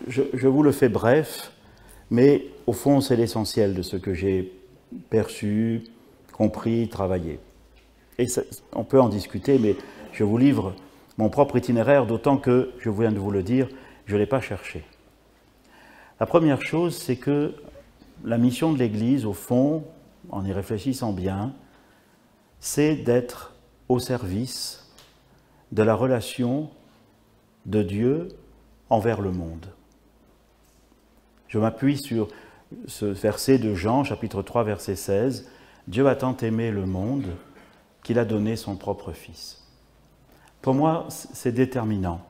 je vous le fais bref, mais au fond, c'est l'essentiel de ce que j'ai perçu, compris, travaillé. Et ça, on peut en discuter, mais je vous livre mon propre itinéraire, d'autant que, je viens de vous le dire, je ne l'ai pas cherché. La première chose, c'est que la mission de l'Église, au fond, en y réfléchissant bien, c'est d'être au service de la relation de Dieu envers le monde. Je m'appuie sur ce verset de Jean, chapitre 3, verset 16. « Dieu a tant aimé le monde qu'il a donné son propre Fils. » Pour moi, c'est déterminant.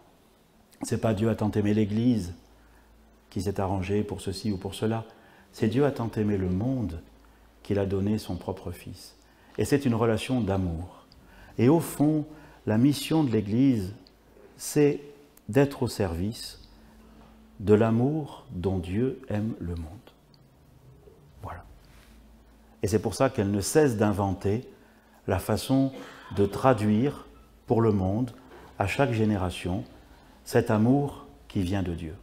Ce n'est pas Dieu a tant aimé l'Église qui s'est arrangé pour ceci ou pour cela. C'est Dieu a tant aimé le monde qu'il a donné son propre Fils. Et c'est une relation d'amour. Et au fond, la mission de l'Église, c'est d'être au service de l'amour dont Dieu aime le monde. Voilà. Et c'est pour ça qu'elle ne cesse d'inventer la façon de traduire pour le monde, à chaque génération, cet amour qui vient de Dieu.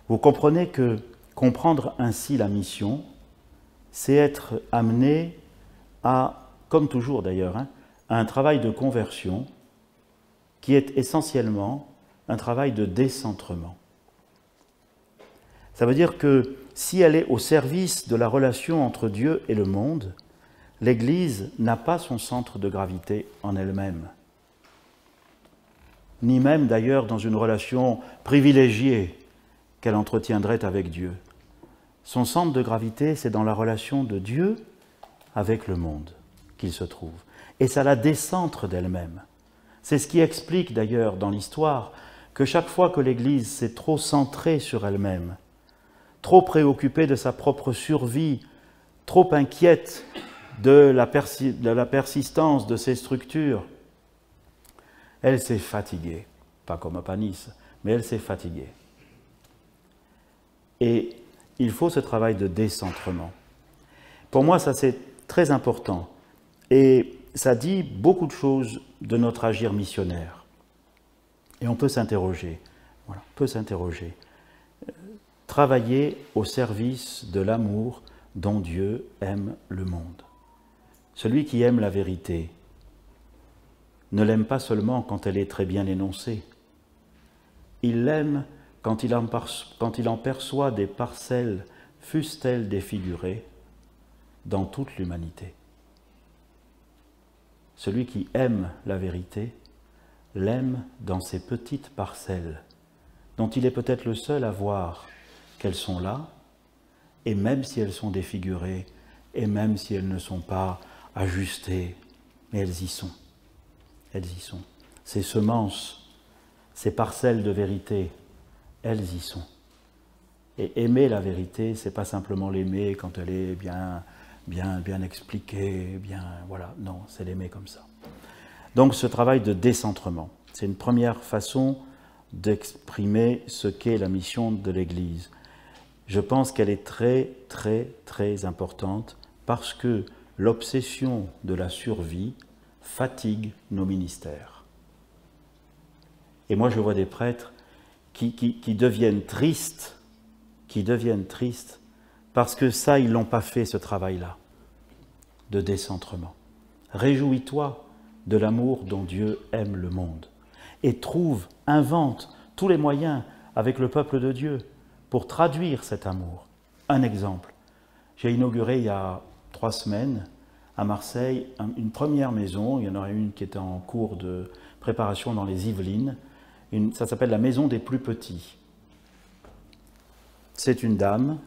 Vous comprenez que comprendre ainsi la mission, c'est être amené à, comme toujours d'ailleurs, à un travail de conversion qui est essentiellement un travail de décentrement. Ça veut dire que si elle est au service de la relation entre Dieu et le monde, l'Église n'a pas son centre de gravité en elle-même, ni même d'ailleurs dans une relation privilégiée qu'elle entretiendrait avec Dieu. Son centre de gravité, c'est dans la relation de Dieu avec le monde qu'il se trouve. Et ça la décentre d'elle-même. C'est ce qui explique d'ailleurs dans l'histoire que chaque fois que l'Église s'est trop centrée sur elle-même, trop préoccupée de sa propre survie, trop inquiète de la persistance de ses structures, elle s'est fatiguée. Pas comme à Panis, mais elle s'est fatiguée. Et il faut ce travail de décentrement. Pour moi, ça c'est très important. Et ça dit beaucoup de choses de notre agir missionnaire. Et on peut s'interroger. Voilà, on peut s'interroger. Travailler au service de l'amour dont Dieu aime le monde. Celui qui aime la vérité ne l'aime pas seulement quand elle est très bien énoncée. Il l'aime quand il en perçoit des parcelles, fussent-elles défigurées, dans toute l'humanité. Celui qui aime la vérité l'aime dans ces petites parcelles, dont il est peut-être le seul à voir qu'elles sont là, et même si elles sont défigurées, et même si elles ne sont pas ajustées, mais elles y sont. Elles y sont. Ces semences, ces parcelles de vérité, elles y sont. Et aimer la vérité, c'est pas simplement l'aimer quand elle est bien expliquée, voilà, non, c'est l'aimer comme ça. Donc ce travail de décentrement, c'est une première façon d'exprimer ce qu'est la mission de l'Église. Je pense qu'elle est très, très, très importante parce que l'obsession de la survie fatigue nos ministères. Et moi, je vois des prêtres qui deviennent tristes, parce que ça, ils ne l'ont pas fait, ce travail-là, de décentrement. Réjouis-toi de l'amour dont Dieu aime le monde. Et invente tous les moyens avec le peuple de Dieu pour traduire cet amour. Un exemple, j'ai inauguré il y a 3 semaines à Marseille une première maison, il y en aurait une qui était en cours de préparation dans les Yvelines, ça s'appelle la maison des plus petits. C'est une dame,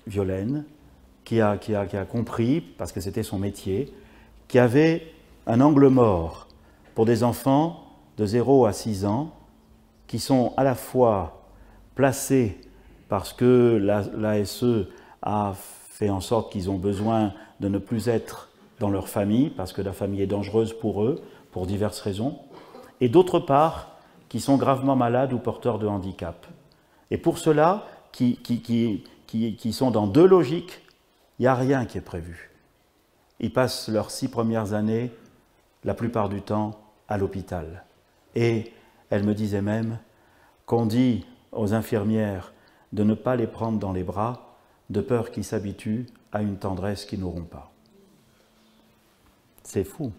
Violaine, qui a compris, parce que c'était son métier, qui avait un angle mort pour des enfants de 0 à 6 ans qui sont à la fois placés parce que l'ASE a fait en sorte qu'ils ont besoin de ne plus être dans leur famille, parce que la famille est dangereuse pour eux, pour diverses raisons, et d'autre part, qui sont gravement malades ou porteurs de handicap. Et pour ceux-là, qui sont dans 2 logiques, il n'y a rien qui est prévu. Ils passent leurs 6 premières années, la plupart du temps, à l'hôpital. Et elle me disait même, qu'on dit aux infirmières de ne pas les prendre dans les bras, de peur qu'ils s'habituent à une tendresse qu'ils n'auront pas. C'est fou.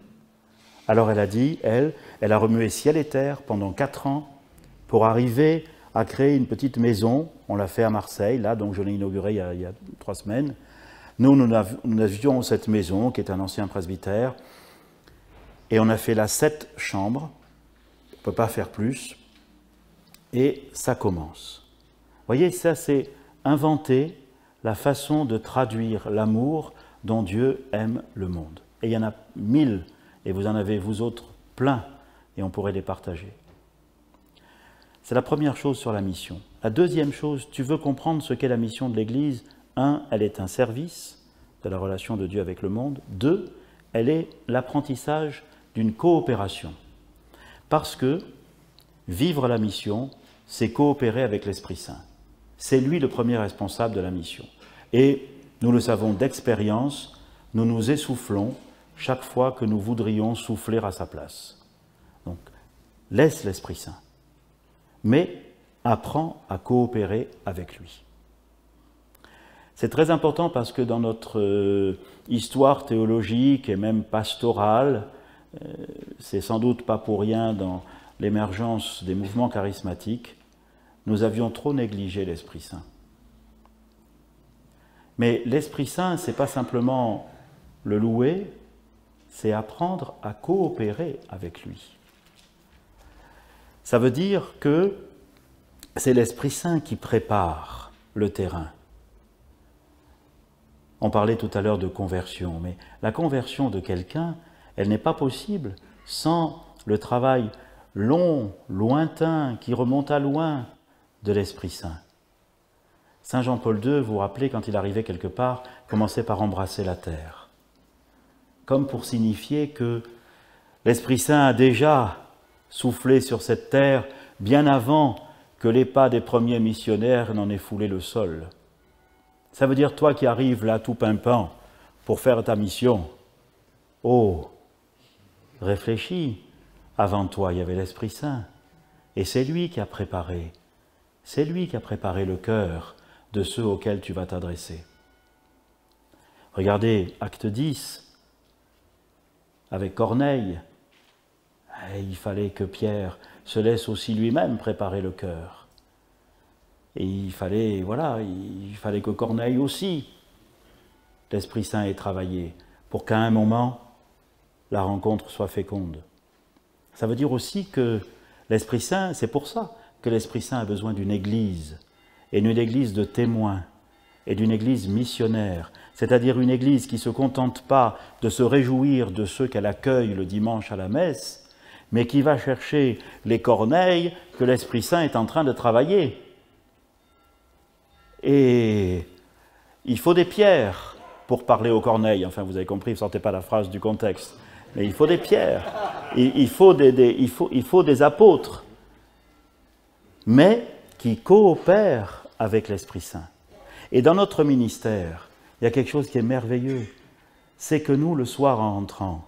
Alors elle a dit, elle a remué ciel et terre pendant 4 ans pour arriver à créer une petite maison. On l'a fait à Marseille, là, donc je l'ai inaugurée il y a 3 semaines. Nous avions cette maison qui est un ancien presbytère et on a fait là 7 chambres. On ne peut pas faire plus. Et ça commence. Vous voyez, ça c'est inventer la façon de traduire l'amour dont Dieu aime le monde. Et il y en a 1000, et vous en avez vous autres plein, et on pourrait les partager. C'est la première chose sur la mission. La deuxième chose, tu veux comprendre ce qu'est la mission de l'Église. 1, elle est un service de la relation de Dieu avec le monde. 2, elle est l'apprentissage d'une coopération. Parce que vivre la mission, c'est coopérer avec l'Esprit Saint. C'est lui le premier responsable de la mission. Et nous le savons d'expérience, nous nous essoufflons chaque fois que nous voudrions souffler à sa place. Donc, laisse l'Esprit Saint, mais apprends à coopérer avec lui. C'est très important parce que dans notre histoire théologique et même pastorale, c'est sans doute pas pour rien dans l'émergence des mouvements charismatiques, nous avions trop négligé l'Esprit Saint. Mais l'Esprit Saint, ce n'est pas simplement le louer, c'est apprendre à coopérer avec lui. Ça veut dire que c'est l'Esprit Saint qui prépare le terrain. On parlait tout à l'heure de conversion, mais la conversion de quelqu'un, elle n'est pas possible sans le travail long, lointain, qui remonte à loin de l'Esprit Saint. Saint Jean-Paul II, vous vous rappelez, quand il arrivait quelque part, commençait par embrasser la terre, comme pour signifier que l'Esprit Saint a déjà soufflé sur cette terre bien avant que les pas des premiers missionnaires n'en aient foulé le sol. Ça veut dire, toi qui arrives là tout pimpant pour faire ta mission, oh, réfléchis, avant toi il y avait l'Esprit Saint, et c'est lui qui a préparé, le cœur de ceux auxquels tu vas t'adresser. Regardez Acte 10, avec Corneille, il fallait que Pierre se laisse aussi lui-même préparer le cœur. Et il fallait que Corneille aussi, l'Esprit Saint ait travaillé, pour qu'à un moment, la rencontre soit féconde. Ça veut dire aussi que l'Esprit Saint, c'est pour ça que l'Esprit Saint a besoin d'une église, et d'une église de témoins, et d'une église missionnaire, c'est-à-dire une église qui ne se contente pas de se réjouir de ceux qu'elle accueille le dimanche à la messe, mais qui va chercher les corneilles que l'Esprit Saint est en train de travailler. Et il faut des pierres pour parler aux corneilles. Enfin, vous avez compris, vous ne sortez pas la phrase du contexte. Mais il faut des pierres, il faut des apôtres, mais qui coopèrent avec l'Esprit Saint. Et dans notre ministère, il y a quelque chose qui est merveilleux, c'est que nous, le soir en rentrant,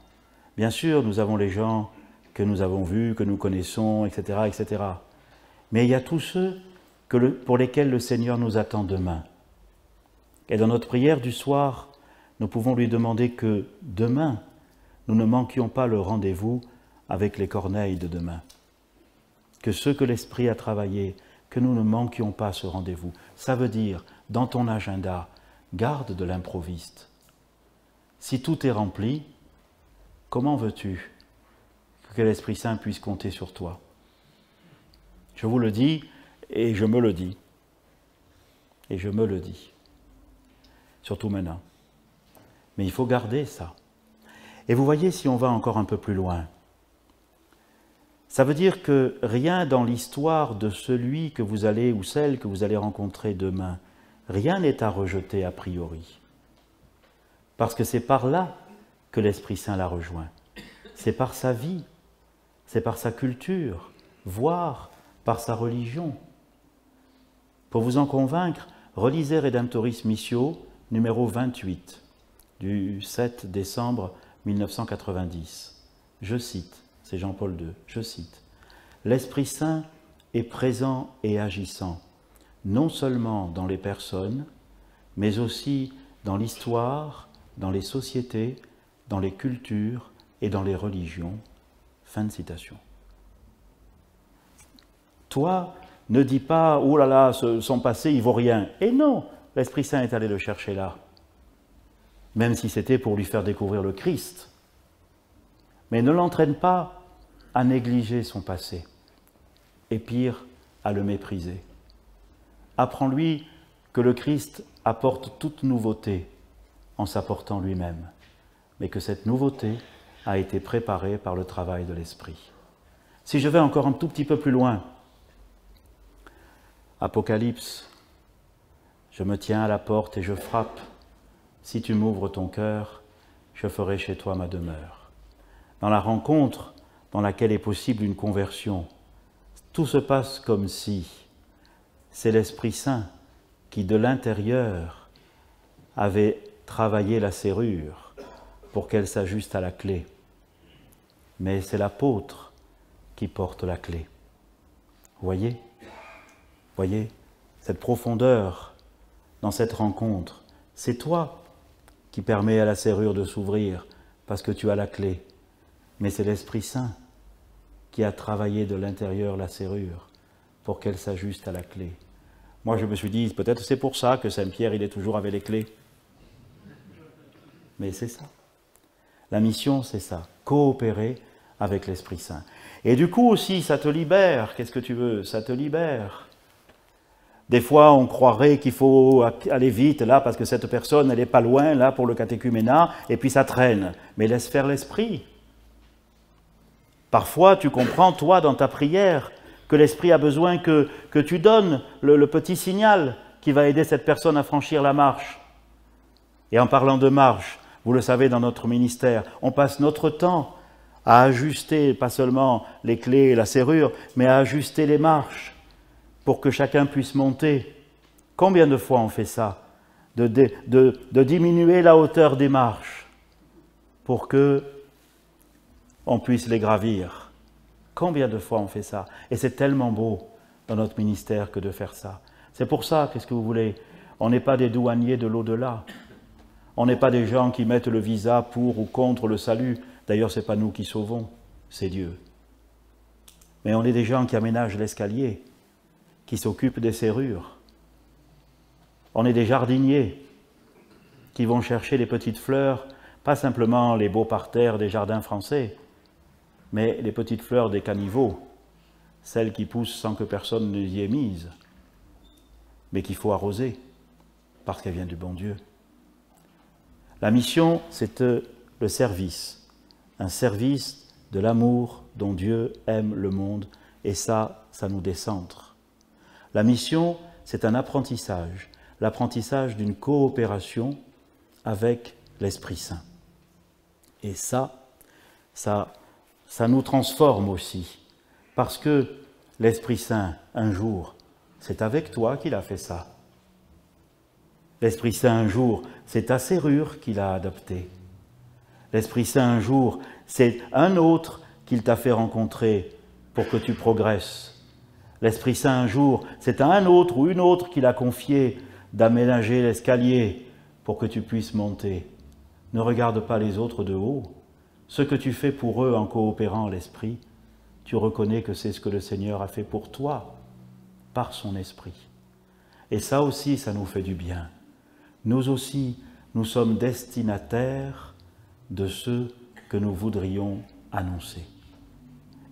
bien sûr, nous avons les gens que nous avons vus, que nous connaissons, etc., etc. Mais il y a tous ceux pour lesquels le Seigneur nous attend demain. Et dans notre prière du soir, nous pouvons lui demander que demain, nous ne manquions pas le rendez-vous avec les corneilles de demain. Que ceux que l'Esprit a travaillés, que nous ne manquions pas ce rendez-vous. Ça veut dire, dans ton agenda, garde de l'improviste. Si tout est rempli, comment veux-tu que l'Esprit Saint puisse compter sur toi? Je vous le dis, et je me le dis. Et je me le dis. Surtout maintenant. Mais il faut garder ça. Et vous voyez, si on va encore un peu plus loin, ça veut dire que rien dans l'histoire de celui que vous allez, ou celle que vous allez rencontrer demain, rien n'est à rejeter a priori. Parce que c'est par là que l'Esprit Saint la rejoint. C'est par sa vie, c'est par sa culture, voire par sa religion. Pour vous en convaincre, relisez Redemptoris Missio, numéro 28, du 7 décembre 1990. Je cite, c'est Jean-Paul II, je cite, « L'Esprit Saint est présent et agissant, non seulement dans les personnes, mais aussi dans l'histoire, dans les sociétés, dans les cultures et dans les religions. » Fin de citation. Toi, ne dis pas « Oh là là, son passé, il vaut rien ». Et non, l'Esprit Saint est allé le chercher là. Même si c'était pour lui faire découvrir le Christ. Mais ne l'entraîne pas à négliger son passé. Et pire, à le mépriser. Apprends-lui que le Christ apporte toute nouveauté en s'apportant lui-même, mais que cette nouveauté a été préparée par le travail de l'Esprit. Si je vais encore un tout petit peu plus loin, Apocalypse, je me tiens à la porte et je frappe. Si tu m'ouvres ton cœur, je ferai chez toi ma demeure. Dans la rencontre dans laquelle est possible une conversion, tout se passe comme si c'est l'Esprit Saint qui, de l'intérieur, avait travaillé la serrure pour qu'elle s'ajuste à la clé. Mais c'est l'apôtre qui porte la clé. Voyez, cette profondeur dans cette rencontre, c'est toi qui permets à la serrure de s'ouvrir parce que tu as la clé. Mais c'est l'Esprit Saint qui a travaillé de l'intérieur la serrure pour qu'elle s'ajuste à la clé. Moi, je me suis dit, peut-être c'est pour ça que Saint-Pierre, il est toujours avec les clés. Mais c'est ça. La mission, c'est ça. Coopérer avec l'Esprit Saint. Et du coup aussi, ça te libère. Qu'est-ce que tu veux? Ça te libère. Des fois, on croirait qu'il faut aller vite là parce que cette personne, elle n'est pas loin là pour le catéchuménat, et puis ça traîne. Mais laisse faire l'Esprit. Parfois, tu comprends, toi, dans ta prière, que l'Esprit a besoin que tu donnes le petit signal qui va aider cette personne à franchir la marche. Et en parlant de marche, vous le savez, dans notre ministère, on passe notre temps à ajuster, pas seulement les clés et la serrure, mais à ajuster les marches pour que chacun puisse monter. Combien de fois on fait ça? De diminuer la hauteur des marches pour que on puisse les gravir. Combien de fois on fait ça? Et c'est tellement beau dans notre ministère que de faire ça. C'est pour ça, qu'est-ce que vous voulez? On n'est pas des douaniers de l'au-delà. On n'est pas des gens qui mettent le visa pour ou contre le salut. D'ailleurs, ce n'est pas nous qui sauvons, c'est Dieu. Mais on est des gens qui aménagent l'escalier, qui s'occupent des serrures. On est des jardiniers qui vont chercher les petites fleurs, pas simplement les beaux parterres des jardins français, mais les petites fleurs des caniveaux, celles qui poussent sans que personne ne y ait mise, mais qu'il faut arroser, parce qu'elle vient du bon Dieu. La mission, c'est le service, un service de l'amour dont Dieu aime le monde, et ça nous décentre. La mission, c'est un apprentissage, l'apprentissage d'une coopération avec l'Esprit Saint. Et ça nous transforme aussi, parce que l'Esprit Saint, un jour, c'est avec toi qu'il a fait ça. L'Esprit Saint, un jour, c'est ta serrure qu'il a adoptée. L'Esprit Saint, un jour, c'est un autre qu'il t'a fait rencontrer pour que tu progresses. L'Esprit Saint, un jour, c'est à un autre ou une autre qu'il a confié d'aménager l'escalier pour que tu puisses monter. Ne regarde pas les autres de haut. Ce que tu fais pour eux en coopérant l'Esprit, tu reconnais que c'est ce que le Seigneur a fait pour toi, par son Esprit. Et ça aussi, ça nous fait du bien. Nous aussi, nous sommes destinataires de ce que nous voudrions annoncer.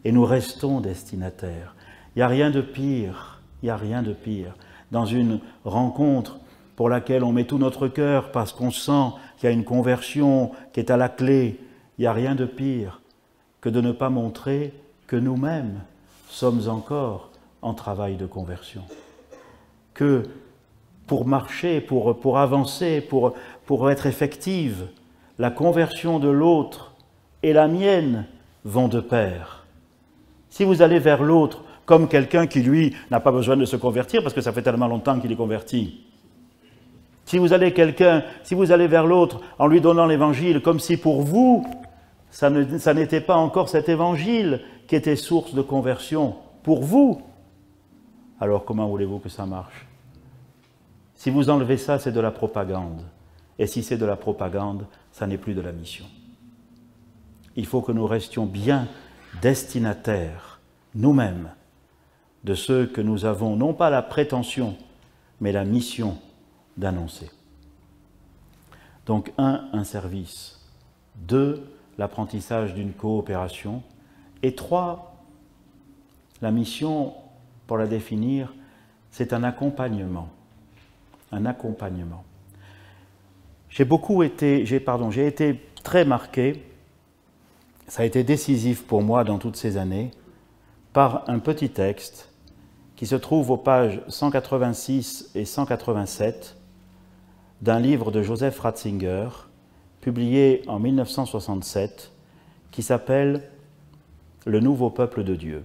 Et nous restons destinataires. Il n'y a rien de pire, dans une rencontre pour laquelle on met tout notre cœur parce qu'on sent qu'il y a une conversion qui est à la clé. Il n'y a rien de pire que de ne pas montrer que nous-mêmes sommes encore en travail de conversion. Que pour marcher, pour avancer, pour être effective, la conversion de l'autre et la mienne vont de pair. Si vous allez vers l'autre comme quelqu'un qui, lui, n'a pas besoin de se convertir parce que ça fait tellement longtemps qu'il est converti, si vous allez vers l'autre en lui donnant l'évangile comme si pour vous, ça n'était pas encore cet évangile qui était source de conversion, pour vous, alors comment voulez-vous que ça marche? Si vous enlevez ça, c'est de la propagande. Et si c'est de la propagande, ça n'est plus de la mission. Il faut que nous restions bien destinataires, nous-mêmes, de ce que nous avons, non pas la prétention, mais la mission d'annoncer. Donc, un service. 2, l'apprentissage d'une coopération. Et 3, la mission, pour la définir, c'est un accompagnement. Un accompagnement. J'ai été très marqué, ça a été décisif pour moi dans toutes ces années, par un petit texte qui se trouve aux pages 186 et 187 d'un livre de Joseph Ratzinger, publié en 1967, qui s'appelle « Le nouveau peuple de Dieu ».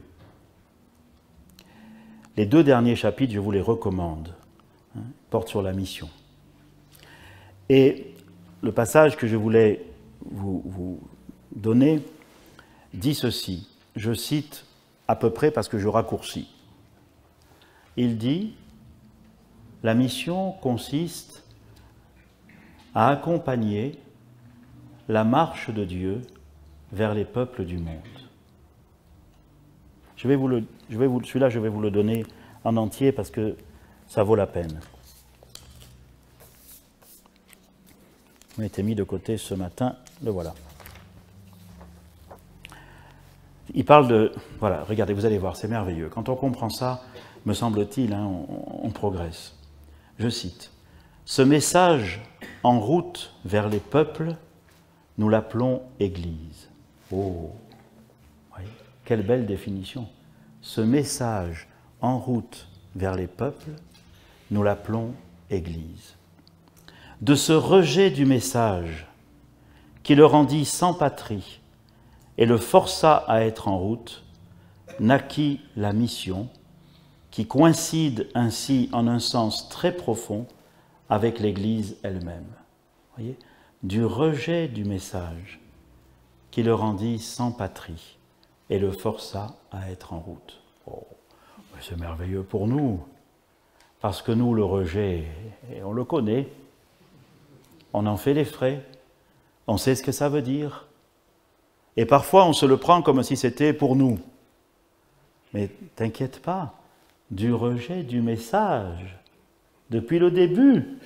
Les 2 derniers chapitres, je vous les recommande, portent sur la mission. Et le passage que je voulais vous donner dit ceci, je cite à peu près parce que je raccourcis. Il dit « La mission consiste à accompagner la marche de Dieu vers les peuples du monde. » Celui-là, je vais vous le donner en entier parce que ça vaut la peine. On a été mis de côté ce matin, le voilà. Il parle de... Voilà, regardez, vous allez voir, c'est merveilleux. Quand on comprend ça, me semble-t-il, on progresse. Je cite, « Ce message en route vers les peuples, nous l'appelons Église. » Oh, voyez, quelle belle définition. Ce message en route vers les peuples, nous l'appelons Église. De ce rejet du message qui le rendit sans patrie et le força à être en route, naquit la mission qui coïncide ainsi en un sens très profond avec l'Église elle-même. Voyez, du rejet du message qui le rendit sans patrie et le força à être en route. Oh, c'est merveilleux pour nous, parce que nous, le rejet, on le connaît, on en fait les frais, on sait ce que ça veut dire, et parfois on se le prend comme si c'était pour nous. Mais t'inquiète pas, du rejet du message, depuis le début,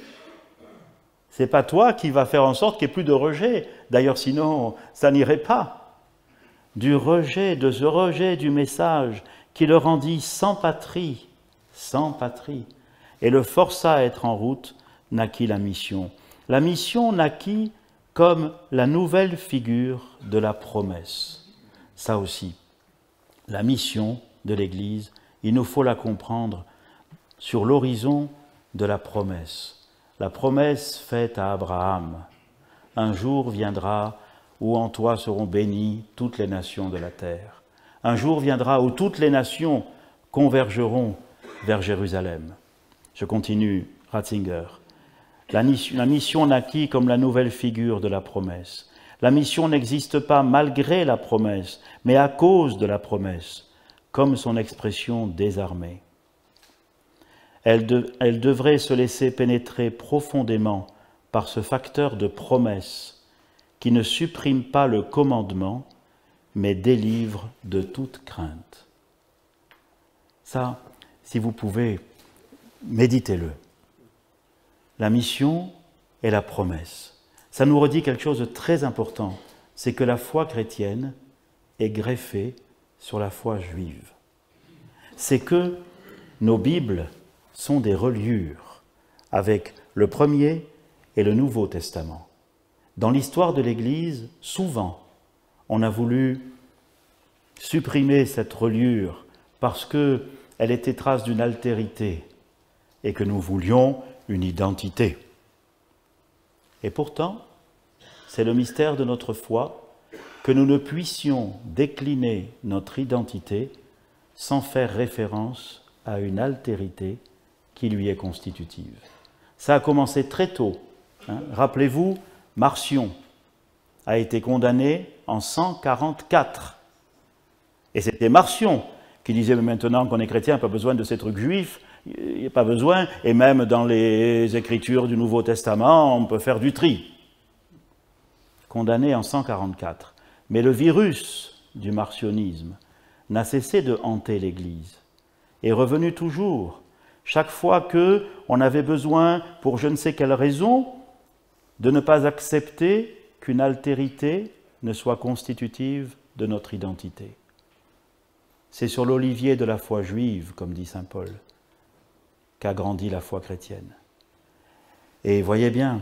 c'est pas toi qui vas faire en sorte qu'il n'y ait plus de rejet, d'ailleurs sinon ça n'irait pas. De ce rejet du message qui le rendit sans patrie, et le força à être en route, naquit la mission. La mission naquit comme la nouvelle figure de la promesse. Ça aussi, la mission de l'Église, il nous faut la comprendre sur l'horizon de la promesse. La promesse faite à Abraham. Un jour viendra où en toi seront bénies toutes les nations de la terre. Un jour viendra où toutes les nations convergeront vers Jérusalem. Je continue, Ratzinger. La mission naquit comme la nouvelle figure de la promesse. La mission n'existe pas malgré la promesse, mais à cause de la promesse, comme son expression désarmée. Elle devrait se laisser pénétrer profondément par ce facteur de promesse qui ne supprime pas le commandement, mais délivre de toute crainte. Ça, si vous pouvez, méditez-le. La mission et la promesse. Ça nous redit quelque chose de très important, c'est que la foi chrétienne est greffée sur la foi juive. C'est que nos Bibles sont des reliures avec le Premier et le Nouveau Testament. Dans l'histoire de l'Église, souvent, on a voulu supprimer cette reliure parce qu'elle était trace d'une altérité et que nous voulions une identité. Et pourtant, c'est le mystère de notre foi que nous ne puissions décliner notre identité sans faire référence à une altérité qui lui est constitutive. Ça a commencé très tôt. Rappelez-vous, Marcion a été condamné en 144. Et c'était Marcion qui disait, mais maintenant qu'on est chrétien, pas besoin de ces trucs juifs, il n'y a pas besoin, et même dans les écritures du Nouveau Testament, on peut faire du tri. Condamné en 144. Mais le virus du marcionisme n'a cessé de hanter l'Église, est revenu toujours, chaque fois qu'on avait besoin, pour je ne sais quelle raison, de ne pas accepter qu'une altérité ne soit constitutive de notre identité. C'est sur l'olivier de la foi juive, comme dit saint Paul, qu'a grandi la foi chrétienne. Et voyez bien,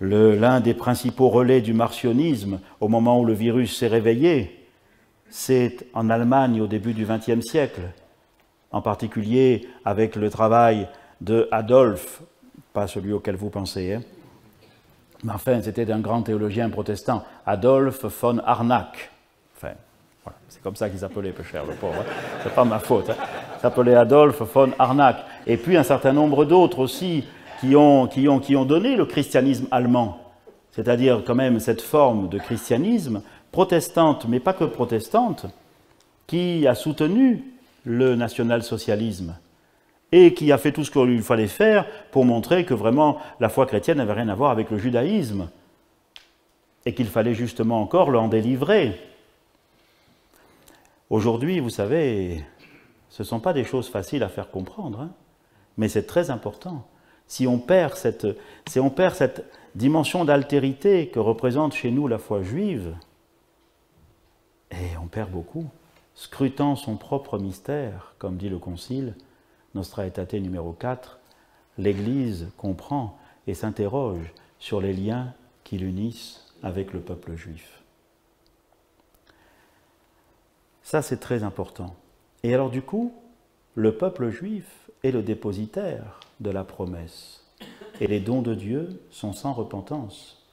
l'un des principaux relais du marcionisme, au moment où le virus s'est réveillé, c'est en Allemagne au début du XXe siècle, en particulier avec le travail de Adolphe, pas celui auquel vous pensez, mais enfin c'était un grand théologien protestant, Adolphe von Harnack. Enfin, voilà, c'est comme ça qu'ils s'appelaient, peu cher, le pauvre, c'est pas ma faute. Il s'appelait Adolphe von Harnack. Et puis un certain nombre d'autres aussi qui ont donné le christianisme allemand, c'est-à-dire quand même cette forme de christianisme protestante, mais pas que protestante, qui a soutenu le national-socialisme et qui a fait tout ce qu'il fallait faire pour montrer que vraiment la foi chrétienne n'avait rien à voir avec le judaïsme et qu'il fallait justement encore l'en délivrer. Aujourd'hui, vous savez, ce ne sont pas des choses faciles à faire comprendre, hein, mais c'est très important. Si on perd cette dimension d'altérité que représente chez nous la foi juive, et on perd beaucoup. Scrutant son propre mystère, comme dit le Concile, Nostra Aetate numéro 4, l'Église comprend et s'interroge sur les liens qui l'unissent avec le peuple juif. Ça, c'est très important. Et alors du coup, le peuple juif est le dépositaire de la promesse. Et les dons de Dieu sont sans repentance.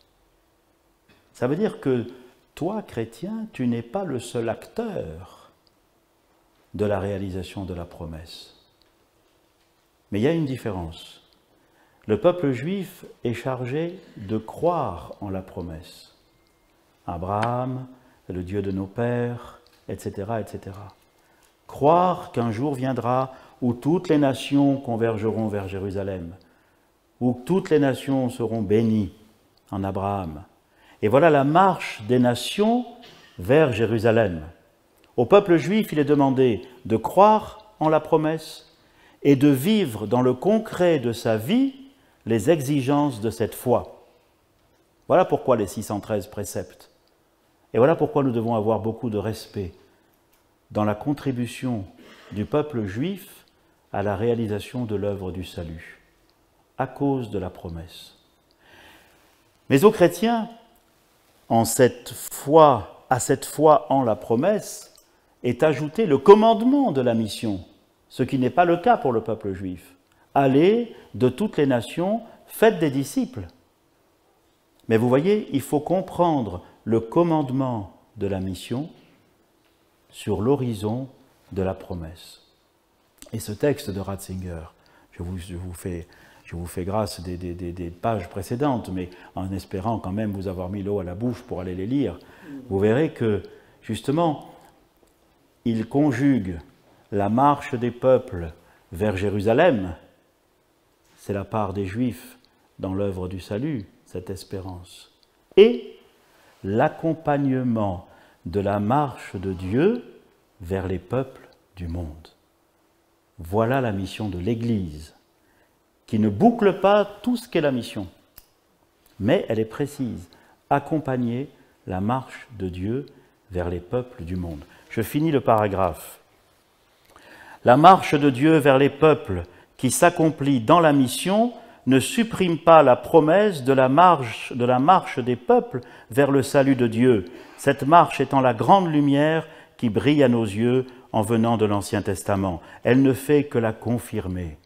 Ça veut dire que toi, chrétien, tu n'es pas le seul acteur de la réalisation de la promesse. Mais il y a une différence. Le peuple juif est chargé de croire en la promesse. Abraham, le Dieu de nos pères, etc., etc. Croire qu'un jour viendra où toutes les nations convergeront vers Jérusalem, où toutes les nations seront bénies en Abraham. Et voilà la marche des nations vers Jérusalem. Au peuple juif, il est demandé de croire en la promesse et de vivre dans le concret de sa vie les exigences de cette foi. Voilà pourquoi les 613 préceptes. Et voilà pourquoi nous devons avoir beaucoup de respect dans la contribution du peuple juif à la réalisation de l'œuvre du salut, à cause de la promesse. Mais aux chrétiens, à cette foi en la promesse, est ajouté le commandement de la mission, ce qui n'est pas le cas pour le peuple juif. Allez de toutes les nations, faites des disciples. Mais vous voyez, il faut comprendre le commandement de la mission sur l'horizon de la promesse. Et ce texte de Ratzinger, je vous fais grâce des pages précédentes, mais en espérant quand même vous avoir mis l'eau à la bouche pour aller les lire, vous verrez que, justement, il conjugue la marche des peuples vers Jérusalem, c'est la part des Juifs dans l'œuvre du salut, cette espérance, et l'accompagnement de la marche de Dieu vers les peuples du monde. Voilà la mission de l'Église, qui ne boucle pas tout ce qu'est la mission, mais elle est précise, accompagner la marche de Dieu vers les peuples du monde. Je finis le paragraphe. La marche de Dieu vers les peuples qui s'accomplit dans la mission ne supprime pas la promesse de la marche des peuples vers le salut de Dieu, cette marche étant la grande lumière qui brille à nos yeux en venant de l'Ancien Testament. Elle ne fait que la confirmer.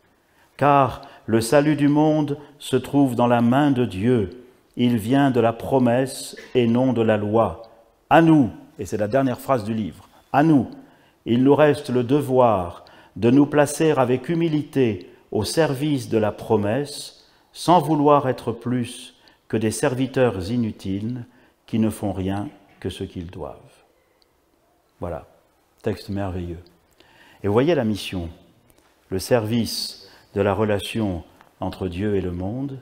Car le salut du monde se trouve dans la main de Dieu. Il vient de la promesse et non de la loi. À nous, et c'est la dernière phrase du livre, à nous, il nous reste le devoir de nous placer avec humilité au service de la promesse, sans vouloir être plus que des serviteurs inutiles qui ne font rien que ce qu'ils doivent. Voilà, texte merveilleux. Et vous voyez la mission, le service de la relation entre Dieu et le monde,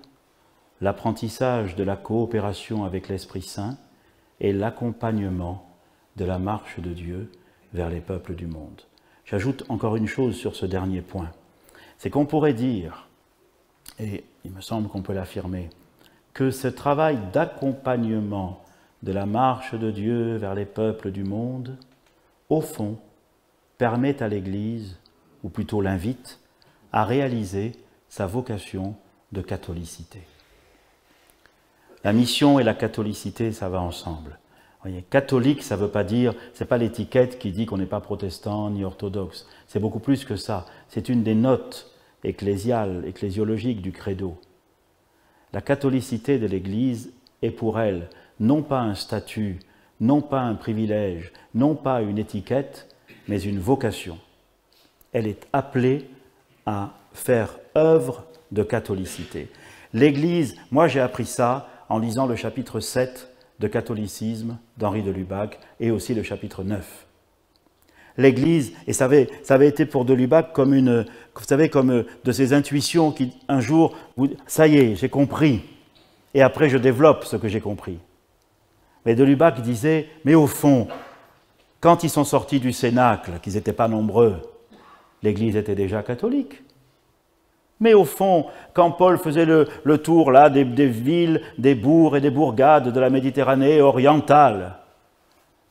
l'apprentissage de la coopération avec l'Esprit Saint et l'accompagnement de la marche de Dieu vers les peuples du monde. J'ajoute encore une chose sur ce dernier point, c'est qu'on pourrait dire, et il me semble qu'on peut l'affirmer, que ce travail d'accompagnement de la marche de Dieu vers les peuples du monde, au fond, permet à l'Église, ou plutôt l'invite, à réaliser sa vocation de catholicité. La mission et la catholicité, ça va ensemble. Vous voyez, catholique, ça ne veut pas dire, c'est pas l'étiquette qui dit qu'on n'est pas protestant ni orthodoxe. C'est beaucoup plus que ça. C'est une des notes ecclésiologiques du credo. La catholicité de l'Église est pour elle non pas un statut, non pas un privilège, non pas une étiquette, mais une vocation. Elle est appelée à faire œuvre de catholicité. L'Église, moi j'ai appris ça en lisant le chapitre 7 de Catholicisme d'Henri de Lubac et aussi le chapitre 9. L'Église, et ça avait été pour de Lubac comme vous savez, comme de ces intuitions qui, un jour, ça y est, j'ai compris, et après je développe ce que j'ai compris. Mais de Lubac disait, mais au fond, quand ils sont sortis du Cénacle, qu'ils n'étaient pas nombreux, l'Église était déjà catholique. Mais au fond, quand Paul faisait le tour là, des villes, des bourgs et des bourgades de la Méditerranée orientale,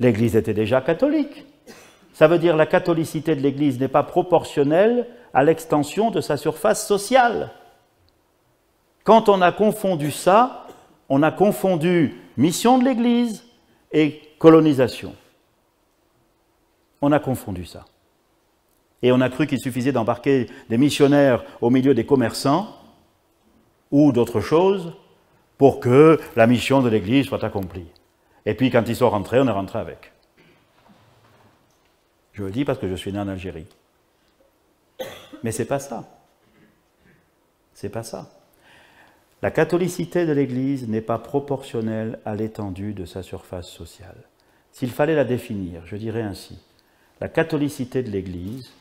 l'Église était déjà catholique. Ça veut dire que la catholicité de l'Église n'est pas proportionnelle à l'extension de sa surface sociale. Quand on a confondu ça, on a confondu mission de l'Église et colonisation. On a confondu ça. Et on a cru qu'il suffisait d'embarquer des missionnaires au milieu des commerçants ou d'autres choses pour que la mission de l'Église soit accomplie. Et puis quand ils sont rentrés, on est rentré avec. Je le dis parce que je suis né en Algérie. Mais c'est pas ça. C'est pas ça. La catholicité de l'Église n'est pas proportionnelle à l'étendue de sa surface sociale. S'il fallait la définir, je dirais ainsi. La catholicité de l'Église,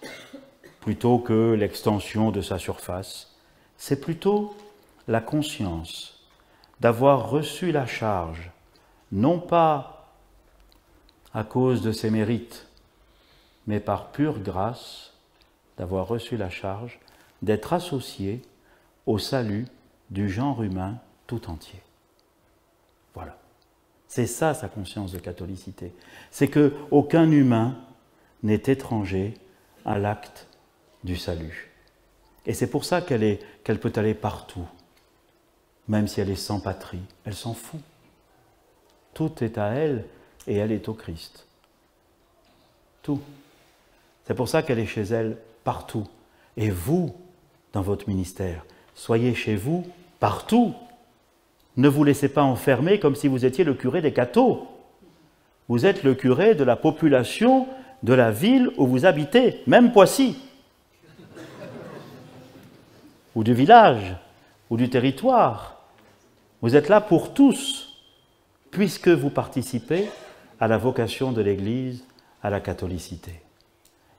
plutôt que l'extension de sa surface, c'est plutôt la conscience d'avoir reçu la charge, non pas à cause de ses mérites, mais par pure grâce, d'avoir reçu la charge d'être associé au salut du genre humain tout entier. Voilà. C'est ça sa conscience de catholicité. C'est qu'aucun humain n'est étranger à l'acte du salut. Et c'est pour ça qu'elle peut aller partout, même si elle est sans patrie. Elle s'en fout. Tout est à elle et elle est au Christ. Tout. C'est pour ça qu'elle est chez elle partout. Et vous, dans votre ministère, soyez chez vous partout. Ne vous laissez pas enfermer comme si vous étiez le curé des cathos. Vous êtes le curé de la population de la ville où vous habitez, même Poissy, ou du village, ou du territoire. Vous êtes là pour tous, puisque vous participez à la vocation de l'Église, à la catholicité.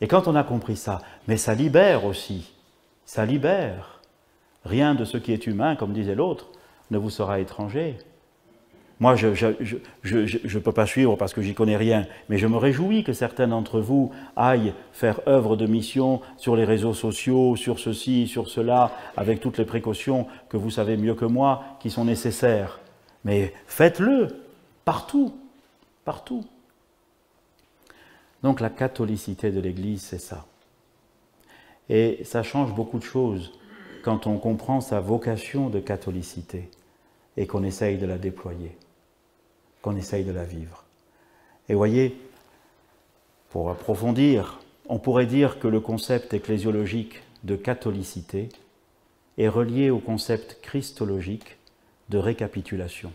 Et quand on a compris ça, mais ça libère aussi, ça libère. Rien de ce qui est humain, comme disait l'autre, ne vous sera étranger. Moi, je ne peux pas suivre parce que j'y connais rien, mais je me réjouis que certains d'entre vous aillent faire œuvre de mission sur les réseaux sociaux, sur ceci, sur cela, avec toutes les précautions que vous savez mieux que moi, qui sont nécessaires. Mais faites-le, partout, partout. Donc la catholicité de l'Église, c'est ça. Et ça change beaucoup de choses quand on comprend sa vocation de catholicité et qu'on essaye de la déployer, qu'on essaye de la vivre. Et voyez, pour approfondir, on pourrait dire que le concept ecclésiologique de catholicité est relié au concept christologique de récapitulation.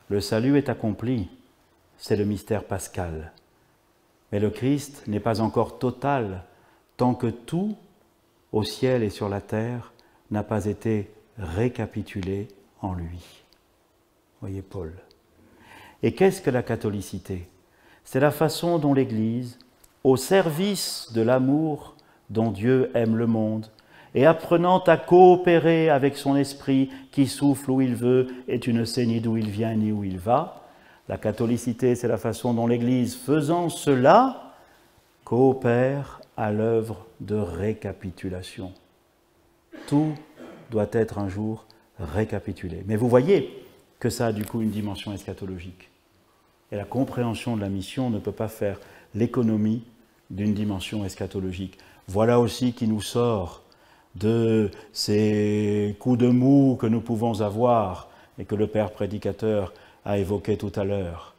Le salut est accompli, c'est le mystère pascal. Mais le Christ n'est pas encore total tant que tout, au ciel et sur la terre, n'a pas été récapitulé en lui. Voyez Paul. Et qu'est-ce que la catholicité? C'est la façon dont l'Église au service de l'amour dont Dieu aime le monde, et apprenant à coopérer avec son esprit qui souffle où il veut et tu ne sais ni d'où il vient ni où il va. La catholicité, c'est la façon dont l'Église, faisant cela, coopère à l'œuvre de récapitulation. Tout doit être un jour récapitulé. Mais vous voyez que ça a du coup une dimension eschatologique. Et la compréhension de la mission ne peut pas faire l'économie d'une dimension eschatologique. Voilà aussi qui nous sort de ces coups de mou que nous pouvons avoir et que le Père prédicateur a évoqué tout à l'heure.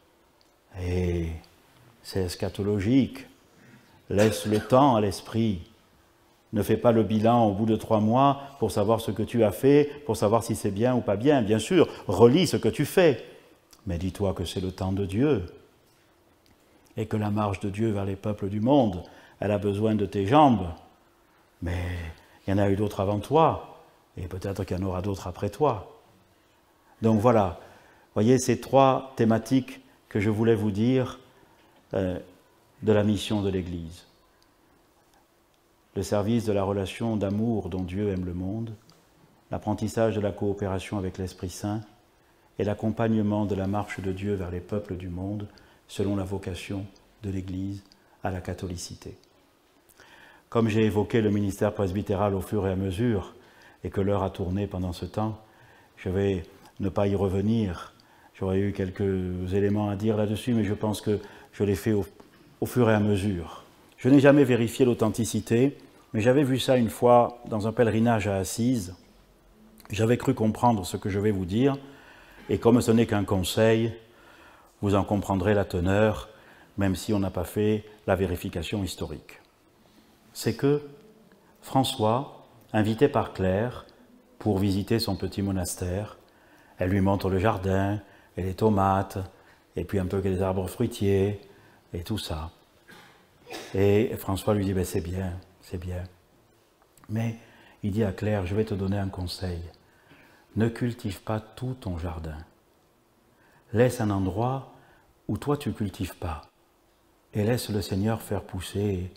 Et c'est eschatologique. Laisse le temps à l'esprit. Ne fais pas le bilan au bout de 3 mois pour savoir ce que tu as fait, pour savoir si c'est bien ou pas bien. Bien sûr, relis ce que tu fais. Mais dis-toi que c'est le temps de Dieu. Et que la marche de Dieu vers les peuples du monde, elle a besoin de tes jambes. Mais il y en a eu d'autres avant toi, et peut-être qu'il y en aura d'autres après toi. Donc voilà, voyez ces 3 thématiques que je voulais vous dire de la mission de l'Église. Le service de la relation d'amour dont Dieu aime le monde, l'apprentissage de la coopération avec l'Esprit Saint et l'accompagnement de la marche de Dieu vers les peuples du monde selon la vocation de l'Église à la catholicité. Comme j'ai évoqué le ministère presbytéral au fur et à mesure, et que l'heure a tourné pendant ce temps, je vais ne pas y revenir. J'aurais eu quelques éléments à dire là-dessus, mais je pense que je l'ai fait au fur et à mesure. Je n'ai jamais vérifié l'authenticité, mais j'avais vu ça une fois dans un pèlerinage à Assise. J'avais cru comprendre ce que je vais vous dire, et comme ce n'est qu'un conseil, vous en comprendrez la teneur, même si on n'a pas fait la vérification historique. C'est que François, invité par Claire pour visiter son petit monastère, elle lui montre le jardin, et les tomates, et puis un peu les arbres fruitiers, et tout ça. Et François lui dit, ben c'est bien, c'est bien. Mais il dit à Claire, je vais te donner un conseil. Ne cultive pas tout ton jardin. Laisse un endroit où toi tu ne cultives pas. Et laisse le Seigneur faire pousser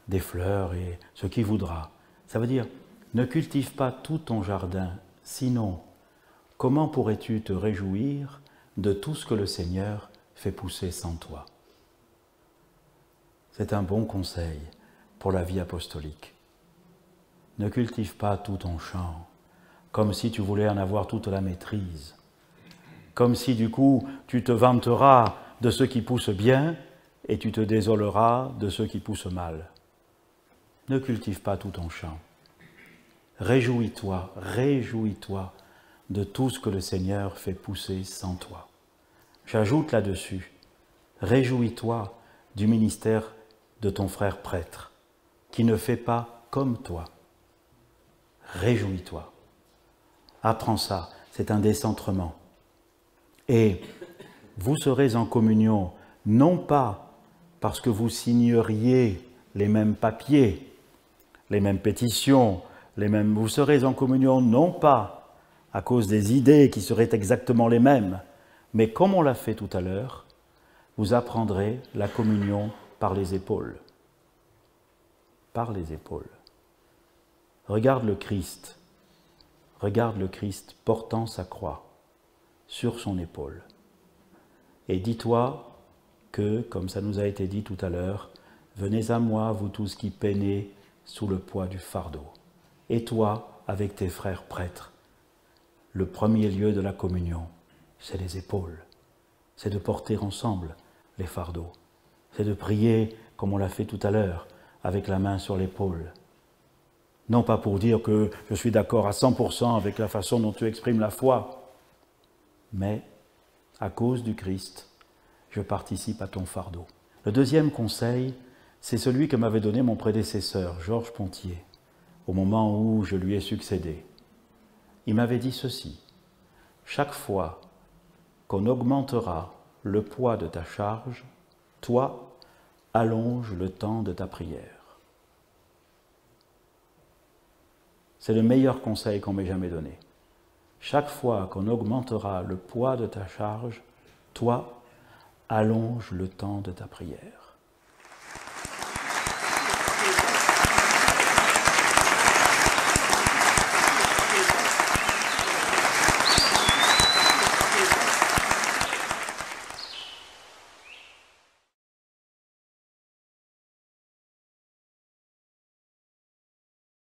des fleurs et ce qu'il voudra. Ça veut dire, ne cultive pas tout ton jardin, sinon, comment pourrais-tu te réjouir de tout ce que le Seigneur fait pousser sans toi? C'est un bon conseil pour la vie apostolique. Ne cultive pas tout ton champ, comme si tu voulais en avoir toute la maîtrise, comme si du coup tu te vanteras de ceux qui poussent bien et tu te désoleras de ceux qui poussent mal. Ne cultive pas tout ton champ. Réjouis-toi, réjouis-toi de tout ce que le Seigneur fait pousser sans toi. J'ajoute là-dessus, réjouis-toi du ministère de ton frère prêtre, qui ne fait pas comme toi. Réjouis-toi. Apprends ça, c'est un décentrement. Et vous serez en communion, non pas parce que vous signeriez les mêmes papiers, les mêmes pétitions, vous serez en communion non pas à cause des idées qui seraient exactement les mêmes, mais comme on l'a fait tout à l'heure, vous apprendrez la communion par les épaules. Par les épaules. Regarde le Christ portant sa croix sur son épaule. Et dis-toi que, comme ça nous a été dit tout à l'heure, venez à moi, vous tous qui peinez sous le poids du fardeau. Et toi, avec tes frères prêtres, le premier lieu de la communion, c'est les épaules. C'est de porter ensemble les fardeaux. C'est de prier, comme on l'a fait tout à l'heure, avec la main sur l'épaule. Non pas pour dire que je suis d'accord à 100% avec la façon dont tu exprimes la foi, mais à cause du Christ, je participe à ton fardeau. Le deuxième conseil, c'est celui que m'avait donné mon prédécesseur, Georges Pontier, au moment où je lui ai succédé. Il m'avait dit ceci, « Chaque fois qu'on augmentera le poids de ta charge, toi, allonge le temps de ta prière. » C'est le meilleur conseil qu'on m'ait jamais donné. Chaque fois qu'on augmentera le poids de ta charge, toi, allonge le temps de ta prière.